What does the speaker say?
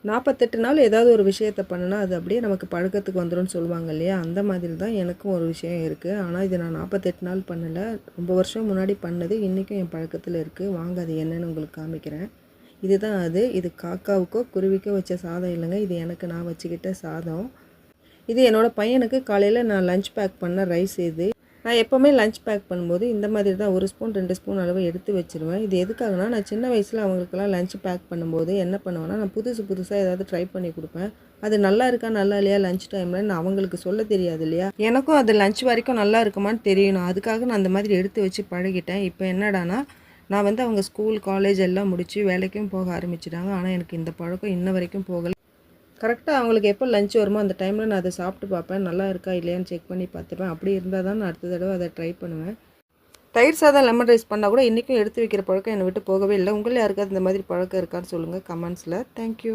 48 நாள் ஏதாவது ஒரு விஷயத்த பண்ணுனா அது அப்படியே நமக்கு பழக்கத்துக்கு வந்துரும்னு சொல்லுவாங்க இல்லையா? அந்த மாதிரி தான் எனக்கும் ஒரு விஷயம் இருக்குது. ஆனால் இது நான் 48 நாள் பண்ணல. ரொம்ப வருஷம் முன்னாடி பண்ணது இன்றைக்கும் என் பழக்கத்தில் இருக்குது. வாங்க அது என்னன்னு உங்களுக்கு காமிக்கிறேன். இதுதான் அது. இது காக்காவுக்கோ குருவிக்கோ வச்ச சாதம் இல்லைங்க. இது எனக்கு நான் வச்சுக்கிட்ட சாதம். இது என்னோடய பையனுக்கு காலையில் நான் லஞ்ச் பேக் பண்ண ரைஸ் இது. நான் எப்போவுமே லஞ்ச் பேக் பண்ணும்போது இந்த மாதிரி தான் 1 ஸ்பூன் 2 ஸ்பூன் அளவு எடுத்து வச்சுருவேன். இது எதுக்காகனா, நான் சின்ன வயசில் அவங்களுக்கெல்லாம் லஞ்ச் பேக் பண்ணும்போது என்ன பண்ணுவேன்னா, நான் புதுசாக ஏதாவது ட்ரை பண்ணி கொடுப்பேன். அது நல்லா இருக்கா நல்லா இல்லையா லஞ்ச் டைமில் நான் அவங்களுக்கு சொல்ல தெரியாது இல்லையா? எனக்கும் அது லஞ்ச் வரைக்கும் நல்லா இருக்குமான்னு தெரியணும். அதுக்காக நான் அந்த மாதிரி எடுத்து வச்சு பழகிட்டேன். இப்போ என்னடானா, நான் அவங்க ஸ்கூல் காலேஜ் எல்லாம் முடித்து வேலைக்கும் போக ஆரம்பிச்சிட்டாங்க. ஆனால் எனக்கு இந்த பழக்கம் இன்ன வரைக்கும் போகலை. கரெக்டாக அவங்களுக்கு எப்போ லஞ்ச் வருமோ அந்த டைமில் நான் அதை சாப்பிட்டு பார்ப்பேன். நல்லா இருக்கா இல்லையான்னு செக் பண்ணி பார்த்துப்பேன். அப்படி இருந்தால் தான் நான் அடுத்த தடவை அதை ட்ரை பண்ணுவேன். தயிர் சாதம் லெமன் ரைஸ் பண்ணால் கூட இன்றைக்கும் எடுத்து வைக்கிற பழக்கம் என்னை விட்டு போகவே இல்லை. உங்களில் யாருக்காவது இந்த மாதிரி பழக்கம் இருக்கான்னு சொல்லுங்கள் கமெண்ட்ஸில். தேங்க்யூ.